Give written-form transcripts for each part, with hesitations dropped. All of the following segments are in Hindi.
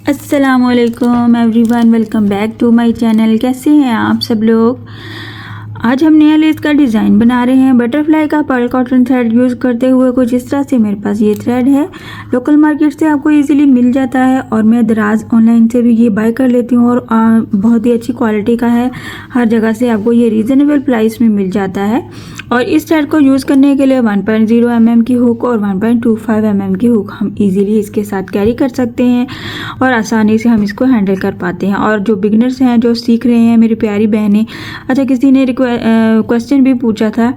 अस्सलामुअलैकुम everyone, welcome back to my channel. कैसे हैं आप सब लोग। आज हम नया लेस का डिज़ाइन बना रहे हैं। बटरफ्लाई का पर्ल कॉटन थ्रेड यूज़ करते हुए कुछ इस तरह से मेरे पास ये थ्रेड है। लोकल मार्केट से आपको इजीली मिल जाता है और मैं दराज ऑनलाइन से भी ये बाय कर लेती हूँ और बहुत ही अच्छी क्वालिटी का है। हर जगह से आपको ये रीज़नेबल प्राइस में मिल जाता है। और इस थ्रेड को यूज़ करने के लिए 1.0 mm की हुक और 1.25 mm की हुक हम इजीली इसके साथ कैरी कर सकते हैं और आसानी से हम इसको हैंडल कर पाते हैं। और जो बिगनर्स हैं, जो सीख रहे हैं, मेरी प्यारी बहनें, अच्छा किसी ने क्वेश्चन भी पूछा था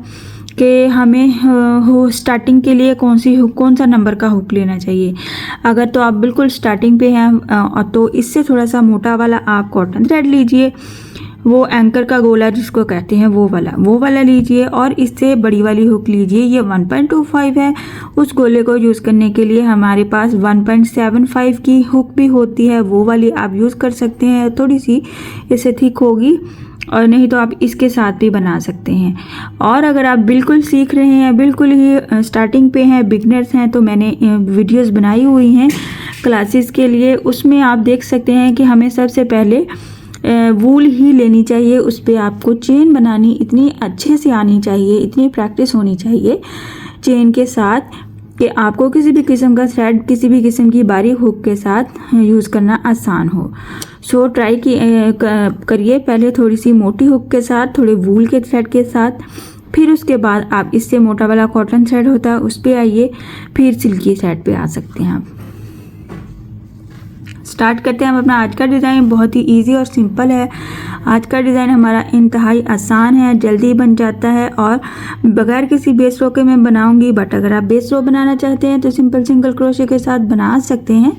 कि हमें स्टार्टिंग के लिए कौन सा नंबर का हुक लेना चाहिए। अगर तो आप बिल्कुल स्टार्टिंग पे हैं तो इससे थोड़ा सा मोटा वाला आप कॉटन थ्रेड लीजिए, वो एंकर का गोला जिसको कहते हैं वो वाला लीजिए। और इससे बड़ी वाली हुक लीजिए, ये 1.25 है। उस गोले को यूज़ करने के लिए हमारे पास 1.75 की हुक भी होती है, वो वाली आप यूज़ कर सकते हैं। थोड़ी सी इससे थिक होगी और नहीं तो आप इसके साथ भी बना सकते हैं। और अगर आप बिल्कुल सीख रहे हैं, बिल्कुल ही स्टार्टिंग पे हैं, बिगनर्स हैं, तो मैंने वीडियोस बनाई हुई हैं क्लासेस के लिए। उसमें आप देख सकते हैं कि हमें सबसे पहले वूल ही लेनी चाहिए। उस पर आपको चेन बनानी इतनी अच्छे से आनी चाहिए, इतनी प्रैक्टिस होनी चाहिए चेन के साथ कि आपको किसी भी किस्म का थ्रेड, किसी भी किस्म की बारीक हुक के साथ यूज़ करना आसान हो। सो ट्राई करिए पहले थोड़ी सी मोटी हुक के साथ, थोड़े वूल के थ्रेड के साथ, फिर उसके बाद आप इससे मोटा वाला कॉटन थ्रेड होता है उस पर आइए, फिर सिल्की थ्रेड पे आ सकते हैं आप। स्टार्ट करते हैं हम अपना आज का डिज़ाइन। बहुत ही इजी और सिंपल है। आज का डिज़ाइन हमारा इंतहाई आसान है, जल्दी बन जाता है और बगैर किसी बेस रो के मैं बनाऊंगी। बट अगर आप बेस रो बनाना चाहते हैं तो सिंपल सिंगल क्रोशे के साथ बना सकते हैं।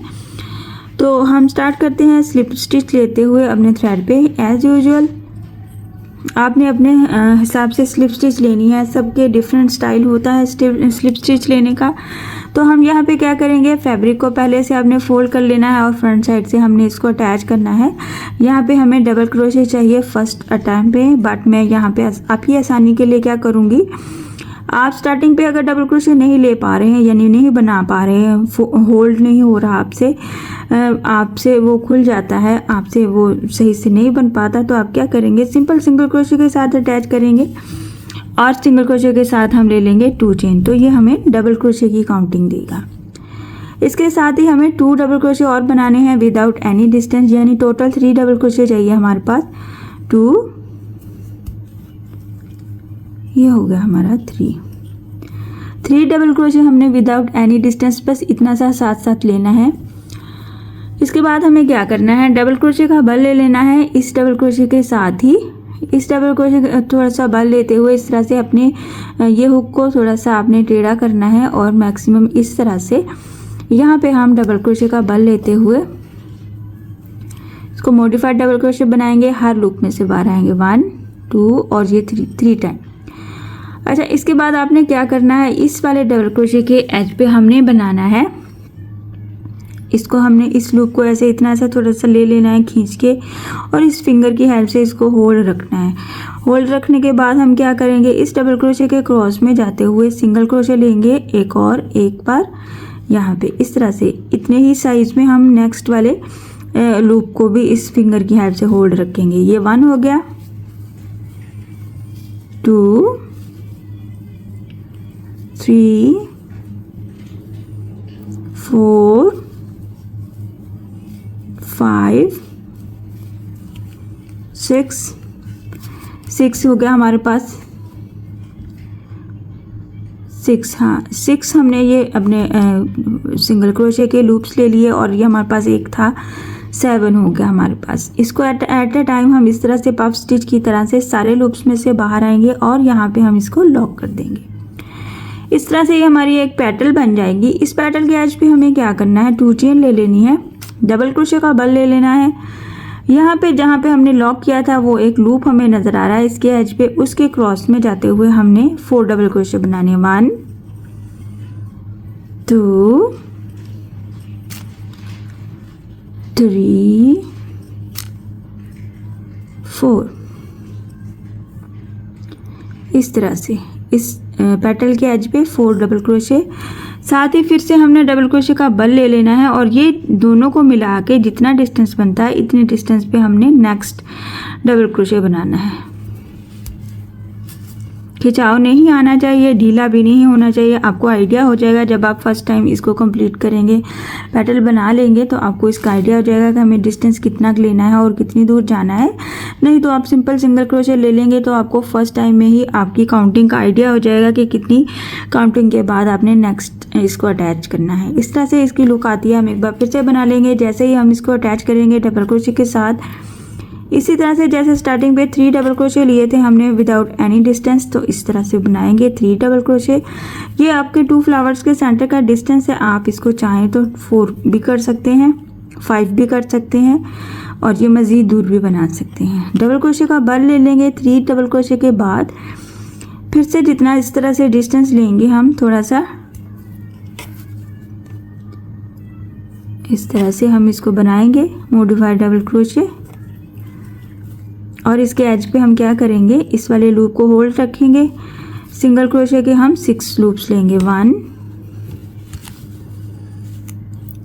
तो हम स्टार्ट करते हैं स्लिप स्टिच लेते हुए अपने थ्रेड पे। एज़ यूजुअल आपने अपने हिसाब से स्लिप स्टिच लेनी है। सबके डिफरेंट स्टाइल होता है स्लिप स्टिच लेने का। तो हम यहाँ पे क्या करेंगे, फैब्रिक को पहले से आपने फोल्ड कर लेना है और फ्रंट साइड से हमने इसको अटैच करना है। यहाँ पे हमें डबल क्रोशे चाहिए फर्स्ट अटैम्प्ट पे। बट मैं यहाँ पे आपकी आसानी के लिए क्या करूँगी, आप स्टार्टिंग पे अगर डबल क्रोशे नहीं ले पा रहे हैं यानी नहीं बना पा रहे हैं, होल्ड नहीं हो रहा आपसे वो खुल जाता है, आपसे वो सही से नहीं बन पाता, तो आप क्या करेंगे, सिंपल सिंगल क्रोशे के साथ अटैच करेंगे और सिंगल क्रोशे के साथ हम ले लेंगे 2 चेन। तो ये हमें डबल क्रोशे की काउंटिंग देगा। इसके साथ ही हमें 2 डबल क्रोशे और बनाने हैं विदाउट एनी डिस्टेंस, यानी टोटल 3 डबल क्रोशे चाहिए हमारे पास। 2, ये हो गया हमारा 3 डबल क्रोशे हमने विदाउट एनी डिस्टेंस, बस इतना सा साथ साथ लेना है। इसके बाद हमें क्या करना है, डबल क्रोशे का बल ले लेना है। इस डबल क्रोशे के साथ ही इस डबल क्रोशे थोड़ा सा बल लेते हुए इस तरह से अपने ये हुक को थोड़ा सा आपने टेढ़ा करना है और मैक्सिमम इस तरह से यहाँ पे हम डबल क्रोशे का बल लेते हुए इसको मॉडिफाइड डबल क्रोशे बनाएंगे। हर लूप में से बाहर आएंगे 1, 2 और ये 3 टाइम। अच्छा, इसके बाद आपने क्या करना है, इस वाले डबल क्रोशे के एज पे हमने बनाना है, इसको हमने इस लूप को ऐसे इतना सा थोड़ा सा ले लेना है खींच के और इस फिंगर की हेल्प से इसको होल्ड रखना है। होल्ड रखने के बाद हम क्या करेंगे, इस डबल क्रोशे के क्रॉस में जाते हुए सिंगल क्रोशे लेंगे एक बार यहाँ पे इस तरह से। इतने ही साइज में हम नेक्स्ट वाले लूप को भी इस फिंगर की हेल्प से होल्ड रखेंगे। ये 1 हो गया, 2, 3, 4, 5, 6 हो गया हमारे पास। 6 हमने ये अपने सिंगल क्रोशे के लूप्स ले लिए और ये हमारे पास एक था, 7 हो गया हमारे पास। इसको एट अ टाइम हम इस तरह से पफ स्टिच की तरह से सारे लूप्स में से बाहर आएंगे और यहाँ पे हम इसको लॉक कर देंगे। इस तरह से ये हमारी एक पेटल बन जाएगी। इस पेटल के एज पे हमें क्या करना है, 2 चेन ले लेनी है, डबल क्रोशे का बल ले लेना है। यहाँ पे जहाँ पे हमने लॉक किया था वो एक लूप हमें नज़र आ रहा है इसके एज पे, उसके क्रॉस में जाते हुए हमने 4 डबल क्रोशे बनाने। 1, 2, 3, 4 इस तरह से इस पेटल के एज पे 4 डबल क्रोशे साथ ही फिर से हमने डबल क्रोशे का बल ले लेना है और ये दोनों को मिला के जितना डिस्टेंस बनता है इतने डिस्टेंस पे हमने नेक्स्ट डबल क्रोशे बनाना है। खिंचाव नहीं आना चाहिए, ढीला भी नहीं होना चाहिए। आपको आइडिया हो जाएगा जब आप फर्स्ट टाइम इसको कंप्लीट करेंगे, पेटल बना लेंगे तो आपको इसका आइडिया हो जाएगा कि हमें डिस्टेंस कितना लेना है और कितनी दूर जाना है। नहीं तो आप सिंपल सिंगल क्रोशे ले लेंगे तो आपको फर्स्ट टाइम में ही आपकी काउंटिंग का आइडिया हो जाएगा कि कितनी काउंटिंग के बाद आपने नेक्स्ट इसको अटैच करना है। इस तरह से इसकी लुक आती है। हम एक बार फिर से बना लेंगे। जैसे ही हम इसको अटैच करेंगे डबल क्रोशे के साथ, इसी तरह से जैसे स्टार्टिंग पे 3 डबल क्रोशे लिए थे हमने विदाउट एनी डिस्टेंस, तो इस तरह से बनाएंगे 3 डबल क्रोशे। ये आपके 2 फ्लावर्स के सेंटर का डिस्टेंस है। आप इसको चाहें तो 4 भी कर सकते हैं, 5 भी कर सकते हैं और ये मज़ीद दूर भी बना सकते हैं। डबल क्रोशे का बल ले लेंगे। 3 डबल क्रोशे के बाद फिर से जितना इस तरह से डिस्टेंस लेंगे हम, थोड़ा सा इस तरह से हम इसको बनाएंगे मॉडिफाइड डबल क्रोशे। और इसके एज पे हम क्या करेंगे, इस वाले लूप को होल्ड रखेंगे। सिंगल क्रोशे के हम 6 लूप्स लेंगे। 1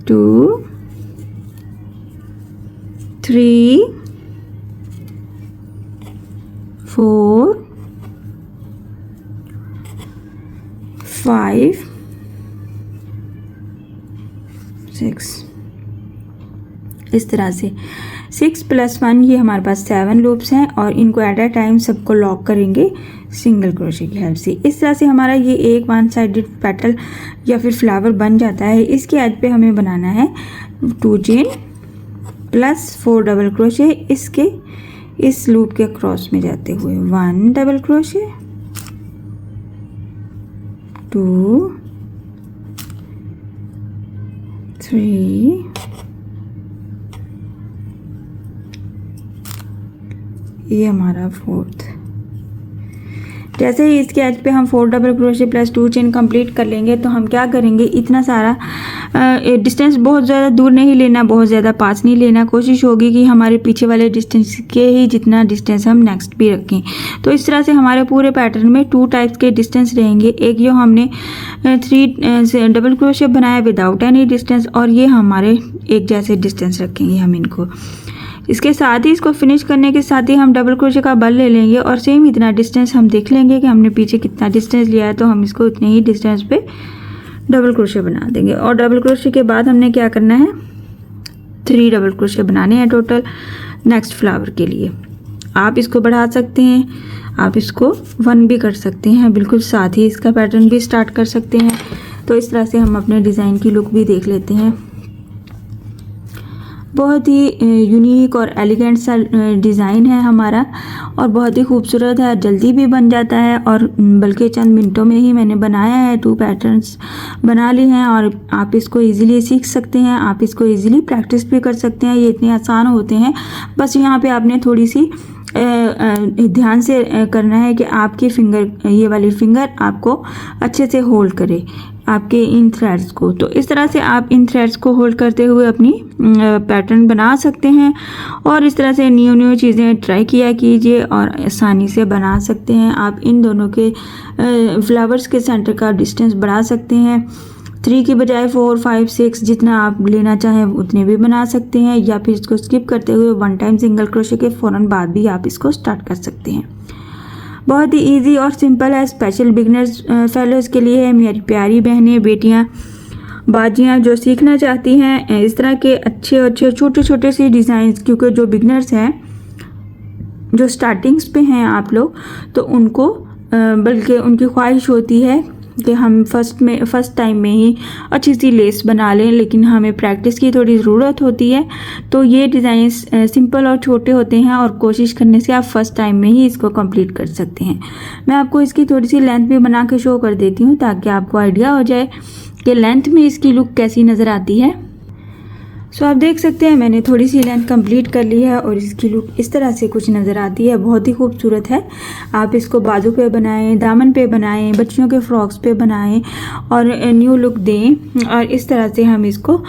2 3 4 5 6। इस तरह से 6 + 1 ये हमारे पास 7 लूप्स हैं और इनको एट अ टाइम सबको लॉक करेंगे सिंगल क्रोशे की हेल्प से। इस तरह से हमारा ये एक 1 साइडेड पेटल या फिर फ्लावर बन जाता है। इसके एज पे हमें बनाना है 2 चेन + 4 डबल क्रोशे इसके इस लूप के क्रॉस में जाते हुए। 1 डबल क्रोशे, 2 3 ये हमारा 4th। जैसे ही इसके एज पे हम 4 डबल क्रोशे + 2 चेन कंप्लीट कर लेंगे तो हम क्या करेंगे, इतना सारा डिस्टेंस बहुत ज़्यादा दूर नहीं लेना, बहुत ज़्यादा पास नहीं लेना। कोशिश होगी कि हमारे पीछे वाले डिस्टेंस के ही जितना डिस्टेंस हम नेक्स्ट भी रखें। तो इस तरह से हमारे पूरे पैटर्न में 2 टाइप्स के डिस्टेंस रहेंगे। एक जो हमने 3 डबल क्रोशे बनाया विदाउट एनी डिस्टेंस, और ये हमारे एक जैसे डिस्टेंस रखेंगे हम इनको। इसके साथ ही इसको फिनिश करने के साथ ही हम डबल क्रोशे का बल ले लेंगे और सेम इतना डिस्टेंस हम देख लेंगे कि हमने पीछे कितना डिस्टेंस लिया है, तो हम इसको उतने ही डिस्टेंस पे डबल क्रोशे बना देंगे। और डबल क्रोशे के बाद हमने क्या करना है, 3 डबल क्रोशे बनाने हैं टोटल नेक्स्ट फ्लावर के लिए। आप इसको बढ़ा सकते हैं, आप इसको 1 भी कर सकते हैं, बिल्कुल साथ ही इसका पैटर्न भी स्टार्ट कर सकते हैं। तो इस तरह से हम अपने डिज़ाइन की लुक भी देख लेते हैं। बहुत ही यूनिक और एलिगेंट सा डिज़ाइन है हमारा और बहुत ही खूबसूरत है, जल्दी भी बन जाता है और बल्कि चंद मिनटों में ही मैंने बनाया है। 2 पैटर्न्स बना लिए हैं और आप इसको इजीली सीख सकते हैं, आप इसको इजीली प्रैक्टिस भी कर सकते हैं। ये इतने आसान होते हैं, बस यहाँ पे आपने थोड़ी सी ध्यान से करना है कि आपकी फिंगर, ये वाली फिंगर आपको अच्छे से होल्ड करे आपके इन थ्रेड्स को। तो इस तरह से आप इन थ्रेड्स को होल्ड करते हुए अपनी पैटर्न बना सकते हैं और इस तरह से न्यू चीज़ें ट्राई किया कीजिए और आसानी से बना सकते हैं। आप इन दोनों के फ्लावर्स के सेंटर का डिस्टेंस बढ़ा सकते हैं। 3 की बजाय 4, 5, 6 जितना आप लेना चाहें उतने भी बना सकते हैं, या फिर इसको स्किप करते हुए 1 टाइम सिंगल क्रोशे के फ़ौरन बाद भी आप इसको स्टार्ट कर सकते हैं। बहुत ही इजी और सिंपल है, स्पेशल बिगनर्स फेलोज़ के लिए है। मेरी प्यारी बहनें, बेटियां, बाजियां जो सीखना चाहती हैं इस तरह के अच्छे छोटे छोटे से डिज़ाइंस, क्योंकि जो बिगनर्स हैं, जो स्टार्टिंग्स पे हैं आप लोग, तो उनको बल्कि उनकी ख्वाहिश होती है कि हम फर्स्ट टाइम में ही अच्छी सी लेस बना लें, लेकिन हमें प्रैक्टिस की थोड़ी ज़रूरत होती है। तो ये डिज़ाइंस सिंपल और छोटे होते हैं और कोशिश करने से आप फर्स्ट टाइम में ही इसको कंप्लीट कर सकते हैं। मैं आपको इसकी थोड़ी सी लेंथ भी बना के शो कर देती हूँ ताकि आपको आइडिया हो जाए कि लेंथ में इसकी लुक कैसी नज़र आती है। सो आप देख सकते हैं मैंने थोड़ी सी लेंथ कंप्लीट कर ली है और इसकी लुक इस तरह से कुछ नज़र आती है। बहुत ही खूबसूरत है। आप इसको बाजू पे बनाएं, दामन पे बनाएं, बच्चियों के फ्रॉक्स पे बनाएं और न्यू लुक दें। और इस तरह से हम इसको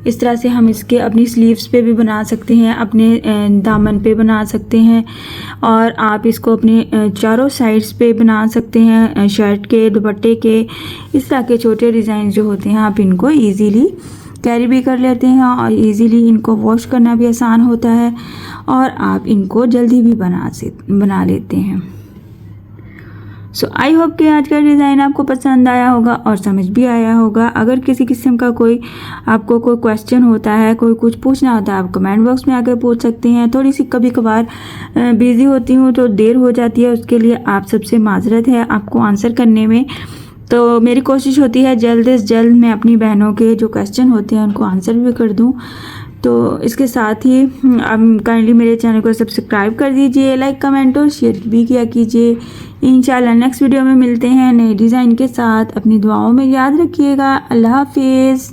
इस तरह से हम इसके अपनी स्लीव्स पे भी बना सकते हैं, अपने दामन पे बना सकते हैं, और आप इसको अपने चारों साइड्स पे बना सकते हैं, शर्ट के, दुपट्टे के। इस तरह के छोटे डिज़ाइन जो होते हैं आप इनको ईज़िली कैरी भी कर लेते हैं और इजीली इनको वॉश करना भी आसान होता है और आप इनको जल्दी भी बना लेते हैं। सो आई होप कि आज का डिज़ाइन आपको पसंद आया होगा और समझ भी आया होगा। अगर किसी किस्म का आपको कोई क्वेश्चन होता है, कोई कुछ पूछना होता है, आप कमेंट बॉक्स में आकर पूछ सकते हैं। थोड़ी सी कभी कभार बिज़ी होती हूँ तो देर हो जाती है, उसके लिए आप सबसे माजरत है आपको आंसर करने में। तो मेरी कोशिश होती है जल्द से जल्द मैं अपनी बहनों के जो क्वेश्चन होते हैं उनको आंसर भी कर दूं। तो इसके साथ ही आप काइंडली मेरे चैनल को सब्सक्राइब कर दीजिए, लाइक कमेंट और शेयर भी किया कीजिए। इंशाल्लाह नेक्स्ट वीडियो में मिलते हैं नए डिज़ाइन के साथ। अपनी दुआओं में याद रखिएगा। अल्लाह हाफिज़।